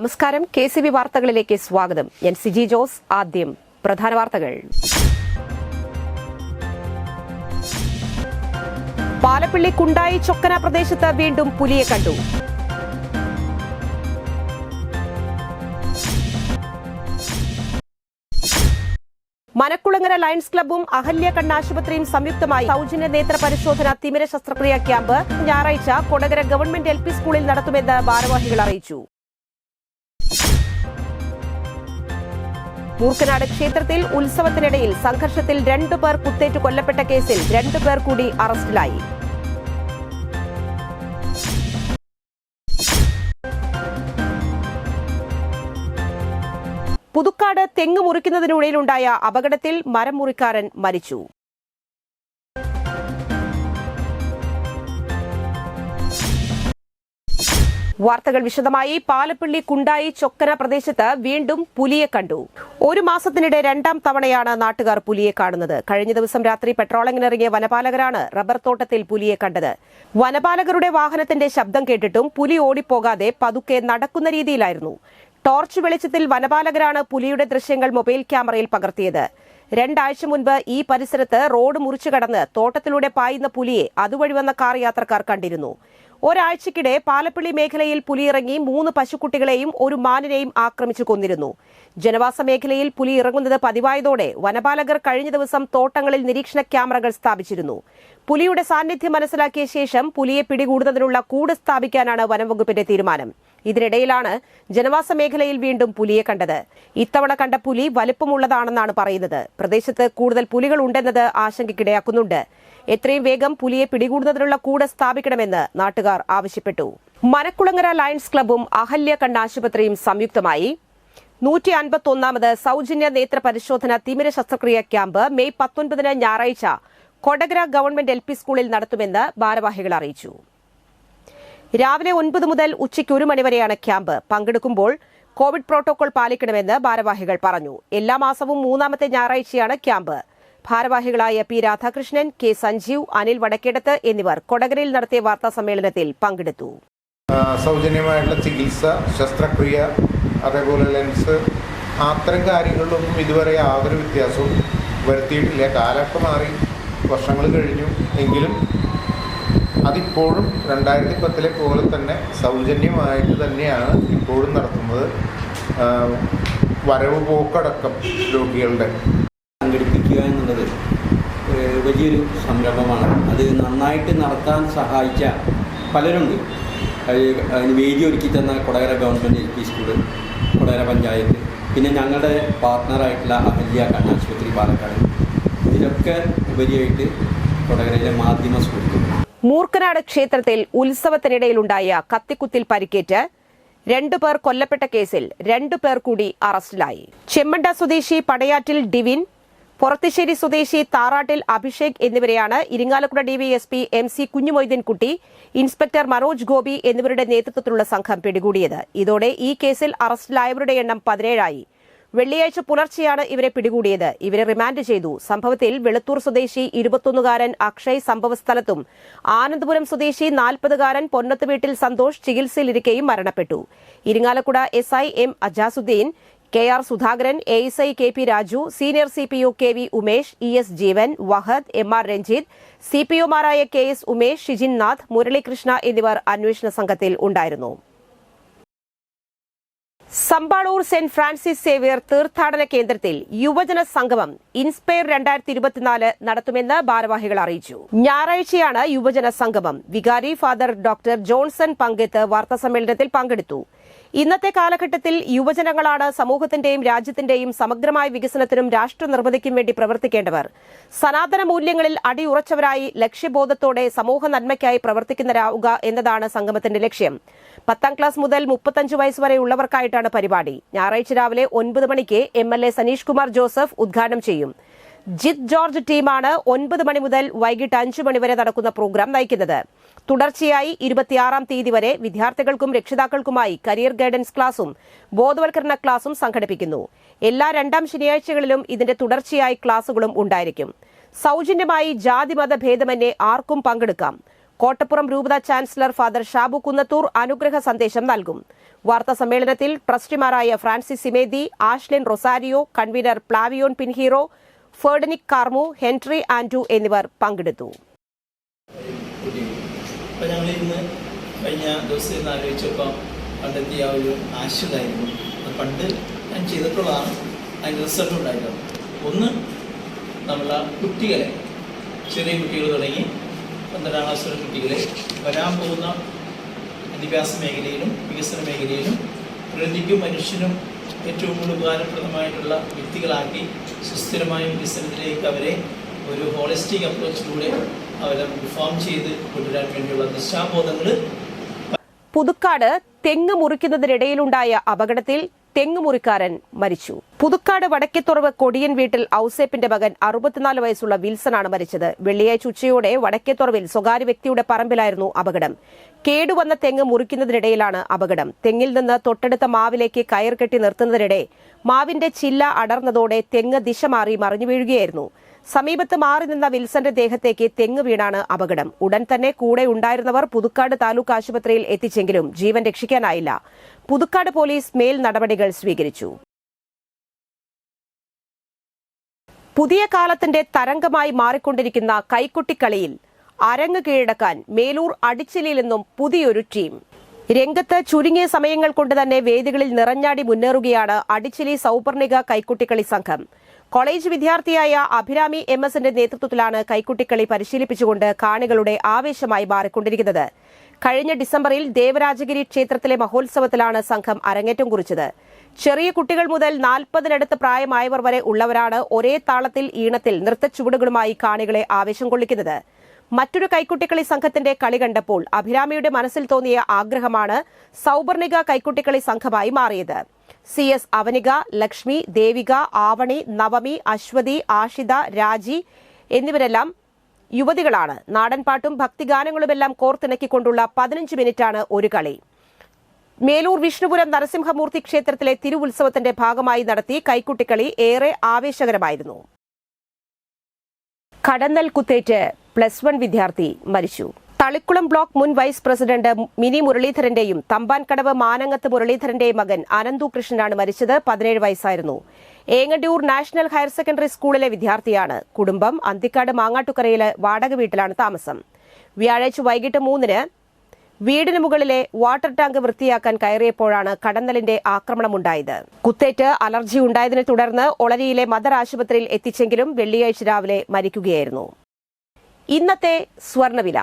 നമസ്കാരം. KCB വാർത്തകളിലേക്ക് സ്വാഗതം. ഞാൻ സിജി ജോസ്. ആദ്യം പ്രധാന വാർത്തകൾ. പാലപ്പിള്ളി കുണ്ടായി ചൊക്കന പ്രദേശത്ത് വീണ്ടും പുലിയെ കണ്ടു. മനക്കുളങ്ങര ലയൺസ് ക്ലബ്ബും അഹല്യ കണ്ണാശുപത്രിയും സംയുക്തമായി സൗജന്യ നേത്ര പരിശോധന തിമിര ശസ്ത്രക്രിയാ ക്യാമ്പ് ഞായറാഴ്ച കൊടകര ഗവൺമെന്റ് LP സ്കൂളിൽ നടത്തുമെന്ന് ഭാരവാഹികൾ അറിയിച്ചു. മൂർക്കനാട് ക്ഷേത്രത്തിൽ ഉത്സവത്തിനിടയിൽ സംഘർഷത്തിൽ 2 പേർ കുത്തേറ്റ് കൊല്ലപ്പെട്ട കേസിൽ 2 പേർ കൂടി അറസ്റ്റിലായി. പുതുക്കാട് തെങ്ങ് മുറിക്കുന്നതിനിടയിലുണ്ടായ അപകടത്തിൽ മരം മുറിക്കാരൻ മരിച്ചു. വാർത്തകൾ വിശദമായി. പാലപ്പിള്ളി കുണ്ടായി ചൊക്കന പ്രദേശത്ത് വീണ്ടും പുലിയെ കണ്ടു. 1 മാസത്തിനിടെ 2ാം തവണയാണ് നാട്ടുകാർ പുലിയെ കാണുന്നത്. കഴിഞ്ഞ ദിവസം രാത്രി പെട്രോളിങ്ങിനിറങ്ങിയ വനപാലകരാണ് റബ്ബർ തോട്ടത്തിൽ പുലിയെ കണ്ടത്. വനപാലകരുടെ വാഹനത്തിന്റെ ശബ്ദം കേട്ടിട്ടും പുലി ഓടിപ്പോകാതെ പതുക്കെ നടക്കുന്ന രീതിയിലായിരുന്നു. ടോർച്ച് വെളിച്ചത്തിൽ വനപാലകരാണ് പുലിയുടെ ദൃശ്യങ്ങൾ മൊബൈൽ ക്യാമറയിൽ പകർത്തിയത്. 2 ആഴ്ച മുൻപ് ഈ പരിസരത്ത് റോഡ് മുറിച്ചു കടന്ന് തോട്ടത്തിലൂടെ പായുന്ന പുലിയെ അതുവഴി വന്ന കാർ യാത്രക്കാർ കണ്ടിരുന്നു. ഒരാഴ്ചക്കിടെ പാലപ്പിള്ളി മേഖലയിൽ പുലിയിറങ്ങി 3 പശുക്കുട്ടികളെയും 1 മാനിനെയും ആക്രമിച്ചു കൊന്നിരുന്നു. ജനവാസ മേഖലയിൽ പുലി ഇറങ്ങുന്നത് പതിവായതോടെ വനപാലകർ കഴിഞ്ഞ ദിവസം തോട്ടങ്ങളിൽ നിരീക്ഷണ ക്യാമറകൾ സ്ഥാപിച്ചിരുന്നു. പുലിയുടെ സാന്നിധ്യം മനസ്സിലാക്കിയ ശേഷം പുലിയെ പിടികൂടുന്നതിനുള്ള കൂട് സ്ഥാപിക്കാനാണ് വനംവകുപ്പിന്റെ തീരുമാനം. ഇതിനിടയിലാണ് ജനവാസ മേഖലയിൽ വീണ്ടും പുലിയെ കണ്ടത്. ഇത്തവണ കണ്ട പുലി വലുപ്പമുള്ളതാണെന്നാണ് പറയുന്നത്. പ്രദേശത്ത് കൂടുതൽ പുലികൾ ഉണ്ടെന്നത് ആശങ്കയ്ക്കിടയാക്കുന്നുണ്ട്. എത്രയും വേഗം പുലിയെ പിടികൂടുന്നതിനുള്ള കൂട് സ്ഥാപിക്കണമെന്ന് നാട്ടുകാർ ആവശ്യപ്പെട്ടു. മനക്കുളങ്ങര ലയൺസ് ക്ലബ്ബും അഹല്യ കണ്ണാശുപത്രിയും സംയുക്തമായി 151ാമത് സൗജന്യ നേത്ര പരിശോധന തിമിര ശസ്ത്രക്രിയാ ക്യാമ്പ് മെയ് 19 ഞായറാഴ്ച കൊടകര ഗവൺമെന്റ് LP സ്കൂളിൽ നടത്തുമെന്ന് ഭാരവാഹികൾ അറിയിച്ചു. രാവിലെ 9 മുതൽ ഉച്ചയ്ക്ക് 1 മണിവരെയാണ് ക്യാമ്പ്. പങ്കെടുക്കുമ്പോൾ കോവിഡ് പ്രോട്ടോകോൾ പാലിക്കണമെന്ന് ഭാരവാഹികൾ പറഞ്ഞു. എല്ലാ മാസവും 3ാമത്തെ ഞായറാഴ്ചയാണ് ക്യാമ്പ്. ഭാരവാഹികളായ P. രാധാകൃഷ്ണൻ, K. സഞ്ജീവ്, അനിൽ വടക്കേടത്ത് എന്നിവർ കൊടകരയിൽ നടത്തിയ വാർത്താ സമ്മേളനത്തിൽ പങ്കെടുത്തു. സൗജന്യമായിട്ടുള്ള ചികിത്സ, ശസ്ത്രക്രിയ, അതേപോലെ ലെൻസ്, അത്തരം കാര്യങ്ങളിലൊന്നും ഇതുവരെ യാതൊരു വ്യത്യാസവും വരുത്തിയിട്ടില്ല. കാലമൊക്കെ മാറി, വർഷങ്ങൾ കഴിഞ്ഞു. എങ്കിലും അതിപ്പോഴും 2010 പോലെ തന്നെ സൗജന്യമായിട്ട് തന്നെയാണ് ഇപ്പോഴും നടത്തുന്നത്. വരവ് പോക്കടക്കം രോഗികളുടെ സംഘടിപ്പിക്കുക എന്നുള്ളത് വലിയൊരു സംരംഭമാണ്. അത് നന്നായിട്ട് നടത്താൻ സഹായിച്ച പലരുണ്ട്. അതിന് വേദി ഒരുക്കി തന്ന Kodakara government LP school, Kodakara panchayat, പിന്നെ ഞങ്ങളുടെ പാർട്ട്ണറായിട്ടുള്ള അഹല്യ കണ്ണാശുപത്രി പാലക്കാട്, ഇതിലൊക്കെ ഉപരിയായിട്ട് കൊടകരയിലെ മാധ്യമ സ്കൂളുകൾ. മൂർക്കനാട് ക്ഷേത്രത്തിൽ ഉത്സവത്തിനിടയിലുണ്ടായ കത്തിക്കുത്തിൽ പരിക്കേറ്റ് 2 പേർ കൊല്ലപ്പെട്ട കേസിൽ 2 പേർ കൂടി അറസ്റ്റിലായി. ചെമ്മണ്ട സ്വദേശി പടയാറ്റിൽ ഡിവിൻ, പൊറത്തിശ്ശേരി സ്വദേശി താറാട്ടിൽ അഭിഷേക് എന്നിവരെയാണ് Irinjalakuda DVSP MC Kunjumoideenkutty, inspector Manoj Gopi എന്നിവരുടെ നേതൃത്വത്തിലുള്ള സംഘം പിടികൂടിയത്. ഇതോടെ ഈ കേസിൽ അറസ്റ്റിലായവരുടെ എണ്ണം 17 ആയി. വെള്ളിയാഴ്ച പുലർച്ചെയാണ് ഇവരെ പിടികൂടിയത്. ഇവരെ റിമാൻഡ് ചെയ്തു. സംഭവത്തിൽ വെളുത്തൂർ സ്വദേശി 21-കാരൻ അക്ഷയ് സംഭവസ്ഥലത്തും ആനന്ദപുരം സ്വദേശി 40-കാരൻ പൊന്നത്ത് വീട്ടിൽ സന്തോഷ് ചികിത്സയിലിരിക്കെയും മരണപ്പെട്ടു. Irinjalakuda SI M Ajasuddin, KR Sudhakaran, ASI KP Raju, senior CPO KV Umesh, ES ജീവൻ, വഹദ്, MR രഞ്ജിത്ത്, CPOമാരായ KS ഉമേഷ്, ഷിജിൻ നാഥ്, മുരളീകൃഷ്ണ എന്നിവർ അന്വേഷണ സംഘത്തിൽ ഉണ്ടായിരുന്നു. സമ്പാളൂർ സെന്റ് ഫ്രാൻസിസ് സേവിയർ തീർത്ഥാടന കേന്ദ്രത്തിൽ യുവജന സംഗമം ഇൻസ്പയർ 2024 നടത്തുമെന്ന് ഭാരവാഹികൾ അറിയിച്ചു. ഞായറാഴ്ചയാണ് യുവജന സംഗമം. വികാരി ഫാദർ ഡോക്ടർ ജോൺസൺ പങ്കെടുത്ത് വാർത്താസമ്മേളനത്തിൽ പങ്കെടുത്തു. ഇന്നത്തെ കാലഘട്ടത്തിൽ യുവജനങ്ങളാണ് സമൂഹത്തിന്റെയും രാജ്യത്തിന്റെയും സമഗ്രമായ വികസനത്തിനും രാഷ്ട്ര നിർമ്മിതിക്കും വേണ്ടി പ്രവർത്തിക്കേണ്ടവർ. സനാതന മൂല്യങ്ങളിൽ അടിയുറച്ചവരായി ലക്ഷ്യബോധത്തോടെ സമൂഹ നന്മയ്ക്കായി പ്രവർത്തിക്കുന്നവരാവുക എന്നതാണ് സംഗമത്തിന്റെ ലക്ഷ്യം. 10ാം ക്ലാസ് മുതൽ 35 വയസ്സ് വരെയുള്ളവർക്കായിട്ടാണ് പരിപാടി. ഞായറാഴ്ച രാവിലെ 9 മണിക്ക് MLA സനീഷ് കുമാർ ജോസഫ് ഉദ്ഘാടനം ചെയ്യും. ജിത് ജോർജ് ടീമാണ് 9 മണി മുതൽ വൈകിട്ട് 5 മണി വരെ നടക്കുന്ന പ്രോഗ്രാം നയിക്കുന്നത്. തുടർച്ചയായി 26-ാം തീയതി വരെ വിദ്യാർത്ഥികൾക്കും രക്ഷിതാക്കൾക്കുമായി കരിയർ ഗൈഡൻസ് ക്ലാസും ബോധവൽക്കരണ ക്ലാസും സംഘടിപ്പിക്കുന്നു. എല്ലാ 2ാം ശനിയാഴ്ചകളിലും ഇതിന്റെ തുടർച്ചയായി ക്ലാസുകളും ഉണ്ടായിരിക്കും. സൗജന്യമായി ജാതിമത ഭേദമന്യേ ആർക്കും പങ്കെടുക്കാം. കോട്ടപ്പുറം രൂപത ചാൻസലർ ഫാദർ ഷാബു കുന്നത്തൂർ അനുഗ്രഹ സന്ദേശം നൽകും. വാർത്താ സമ്മേളനത്തിൽ ട്രസ്റ്റിമാരായ ഫ്രാൻസിസ് സിമേദി, Ashlin Rosario, convenor Flavian Pinheiro, ഫെർഡനിക് കാർമു, ഹെൻറി ആൻഡ്രു എന്നിവർ പങ്കെടുത്തു. കഴിഞ്ഞ ദിവസം ആലോചിച്ചപ്പോൾ കണ്ടെത്തിയ ഒരു ആശയമായിരുന്നു. അത് പണ്ട് ഞാൻ ചെയ്തിട്ടുള്ളതാണ്. അതിൻ്റെ റിസൾട്ട് ഉണ്ടായിരുന്നു. ഒന്ന്, നമ്മളെ കുട്ടികളെ, ചെറിയ കുട്ടികൾ തുടങ്ങി 12ാം ക്ലാസ്സിലെ കുട്ടികളെ വരാൻ പോകുന്ന വിദ്യാഭ്യാസ മേഖലയിലും വികസന മേഖലയിലും പ്രകൃതിക്കും മനുഷ്യനും ഏറ്റവും കൂടുതൽ ഉപകാരപ്രദമായിട്ടുള്ള വ്യക്തികളാക്കി സുസ്ഥിരമായ വികസനത്തിലേക്ക് അവരെ ഒരു ഹോളിസ്റ്റിക് അപ്രോച്ചിലൂടെ അവരെ റിഫോം ചെയ്ത് കൊണ്ടുവരാൻ വേണ്ടിയുള്ള ദിശാബോധങ്ങൾ. പുതുക്കാട് തെങ്ങ് മുറിക്കുന്നതിനിടയിലുണ്ടായ അപകടത്തിൽ തെങ്ങ് മുറിക്കാരൻ മരിച്ചു. പുതുക്കാട് വടക്കേത്തുറവ് കൊടിയൻ വീട്ടിൽ ഔസേപ്പിന്റെ മകൻ 64 വയസ്സുള്ള വിൽസനാണ് മരിച്ചത്. വെള്ളിയാഴ്ച ഉച്ചയോടെ വടക്കേത്തുറവിൽ സ്വകാര്യ വ്യക്തിയുടെ പറമ്പിലായിരുന്നു അപകടം. കേടുവന്ന തെങ്ങ് മുറിക്കുന്നതിനിടയിലാണ് അപകടം. തെങ്ങിൽ നിന്ന് തൊട്ടടുത്ത മാവിലേക്ക് കയർ കെട്ടി നിർത്തുന്നതിനിടെ മാവിന്റെ ചില്ല അടർന്നതോടെ തെങ്ങ് ദിശ മാറി മറിഞ്ഞു വീഴുകയായിരുന്നു. സമീപത്ത് മാറി നിന്ന വിൽസന്റെ ദേഹത്തേക്ക് തെങ്ങ് വീണാണ് അപകടം. ഉടൻ തന്നെ കൂടെ ഉണ്ടായിരുന്നവർ പുതുക്കാട് താലൂക്ക് ആശുപത്രിയിൽ എത്തിച്ചെങ്കിലും ജീവൻ രക്ഷിക്കാനായില്ല. പുതുക്കാട് പോലീസ് മേൽ നടപടികൾ സ്വീകരിച്ചു. പുതിയ കാലത്തിന്റെ തരംഗമായി മാറിക്കൊണ്ടിരിക്കുന്ന കൈക്കുട്ടിക്കളിയിൽ അരങ്ങ് കീഴടക്കാൻ മേലൂർ അടിച്ചിലിൽ നിന്നും പുതിയൊരു ടീം രംഗത്ത്. ചുരുങ്ങിയ സമയങ്ങൾ കൊണ്ട് തന്നെ വേദികളിൽ നിറഞ്ഞാടി മുന്നേറുകയാണ് അടിച്ചിലി സൗപർണിക കൈക്കുട്ടിക്കളി സംഘം. കോളേജ് വിദ്യാർത്ഥിയായ അഭിരാമി MS-ന്റെ നേതൃത്വത്തിലാണ് കൈക്കുട്ടിക്കളി പരിശീലിപ്പിച്ചുകൊണ്ട് കാണികളുടെ ആവേശമായി മാറിക്കൊണ്ടിരിക്കുന്നത്. കഴിഞ്ഞ ഡിസംബറിൽ ദേവരാജഗിരി ക്ഷേത്രത്തിലെ മഹോത്സവത്തിലാണ് സംഘം അരങ്ങേറ്റം കുറിച്ചത്. ചെറിയ കുട്ടികൾ മുതൽ 40-നടുത്ത് പ്രായമായവർ വരെ ഉള്ളവരാണ് ഒരേ താളത്തിൽ ഈണത്തിൽ നൃത്തച്ചുവടുകളുമായി കാണികളെ ആവേശം കൊള്ളിക്കുന്നത്. മറ്റൊരു കൈക്കുട്ടിക്കളി സംഘത്തിന്റെ കളി കണ്ടപ്പോൾ അഭിരാമിയുടെ മനസ്സിൽ തോന്നിയ ആഗ്രഹമാണ് സൗപർണിക കൈക്കുട്ടിക്കളി സംഘമായി മാറിയത്. CS അവനിക, ലക്ഷ്മി, ദേവിക, ആവണി, നവമി, അശ്വതി, ആഷിത, രാജി എന്നിവരെല്ലാം യുവതികളാണ്. നാടൻപാട്ടും ഭക്തിഗാനങ്ങളുമെല്ലാം കോർത്തിണക്കിക്കൊണ്ടുള്ള 15 മിനിറ്റാണ് ഒരു കളി. മേലൂർ വിഷ്ണുപുരം നരസിംഹമൂർത്തി ക്ഷേത്രത്തിലെ തിരുവുത്സവത്തിന്റെ ഭാഗമായി നടത്തി കൈക്കുട്ടിക്കളി ഏറെ ആവേശകരമായിരുന്നു. കടന്നൽ കുത്തേറ്റ് +1 വിദ്യാർത്ഥി മരിച്ചു. തളിക്കുളം ബ്ലോക്ക് മുൻ vice president mini മുരളീധരന്റെയും Thampankadavu Manangath മുരളീധരന്റെയും മകൻ അനന്തു കൃഷ്ണനാണ് മരിച്ചത്. 17 വയസ്സായിരുന്നു. ഏങ്ങണ്ടിയൂർ നാഷണൽ ഹയർ സെക്കൻഡറി സ്കൂളിലെ വിദ്യാർത്ഥിയാണ്. കുടുംബം അന്തിക്കാട് മാങ്ങാട്ടുകരയിലെ വാടക വീട്ടിലാണ് താമസം. വ്യാഴാഴ്ച വൈകിട്ട് 3-ന് വീടിന് മുകളിലെ വാട്ടർ ടാങ്ക് വൃത്തിയാക്കാൻ കയറിയപ്പോഴാണ് കടന്നലിന്റെ ആക്രമണമുണ്ടായത്. കുത്തേറ്റ് അലർജി ഉണ്ടായതിനെ തുടർന്ന് ഒളരിയിലെ മദർ ആശുപത്രിയിൽ എത്തിച്ചെങ്കിലും വെള്ളിയാഴ്ച രാവിലെ മരിക്കുകയായിരുന്നു. ഇന്നത്തെ സ്വർണ്ണവില.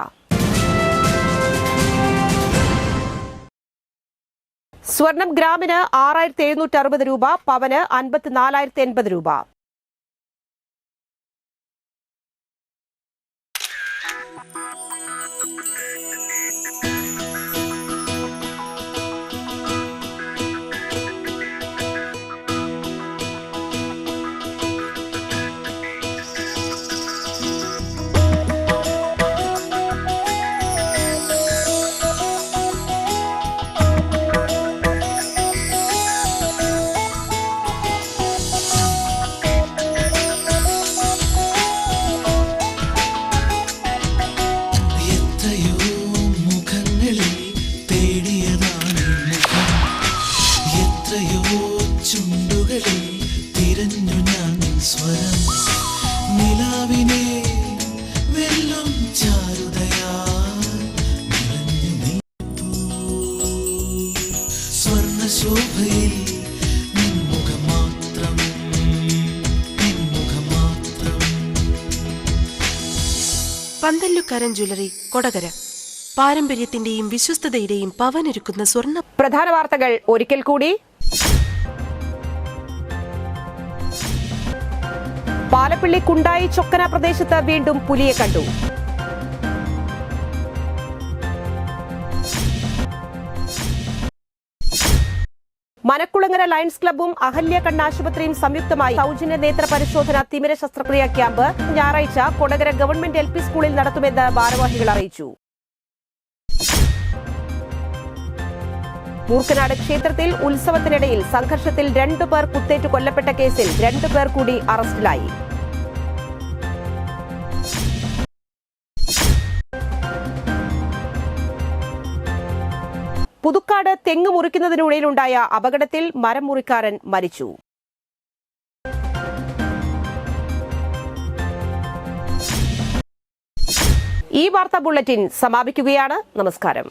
സ്വർണം ഗ്രാമിന് 6760 രൂപ, പവന് 54,080 രൂപ. പന്തല്ലുക്കാരൻ ജ്വല്ലറി, കൊടകര. പാരമ്പര്യത്തിന്റെയും വിശ്വസ്തതയുടെയും പവനൊരുക്കുന്ന സ്വർണ്ണ. പ്രധാന വാർത്തകൾ ഒരിക്കൽ കൂടി. പാലപ്പിള്ളി കുണ്ടായി ചൊക്കന പ്രദേശത്ത് വീണ്ടും പുലിയെ കണ്ടു. മനക്കുളങ്ങര ലയൺസ് ക്ലബ്ബും അഹല്യ കണ്ണാശുപത്രിയും സംയുക്തമായി സൗജന്യ നേത്ര പരിശോധന തിമിര ശസ്ത്രക്രിയ ക്യാമ്പ് ഞായറാഴ്ച കൊടകര ഗവൺമെന്റ് LP സ്കൂളിൽ നടത്തുമെന്ന് ഭാരവാഹികൾ അറിയിച്ചു. മൂർക്കനാട് ക്ഷേത്രത്തിൽ ഉത്സവത്തിനിടയിൽ സംഘർഷത്തിൽ 2 പേർ കുത്തേറ്റ് കൊല്ലപ്പെട്ട കേസിൽ 2 പേർ കൂടി അറസ്റ്റിലായി. പുതുക്കാട് തെങ്ങ് മുറിക്കുന്നതിനിടയിലുണ്ടായ അപകടത്തിൽ മരം മുറിക്കാരൻ മരിച്ചു. ഈ വാർത്താ ബുള്ളറ്റിൻ സമാപിക്കുകയാണ്. നമസ്കാരം.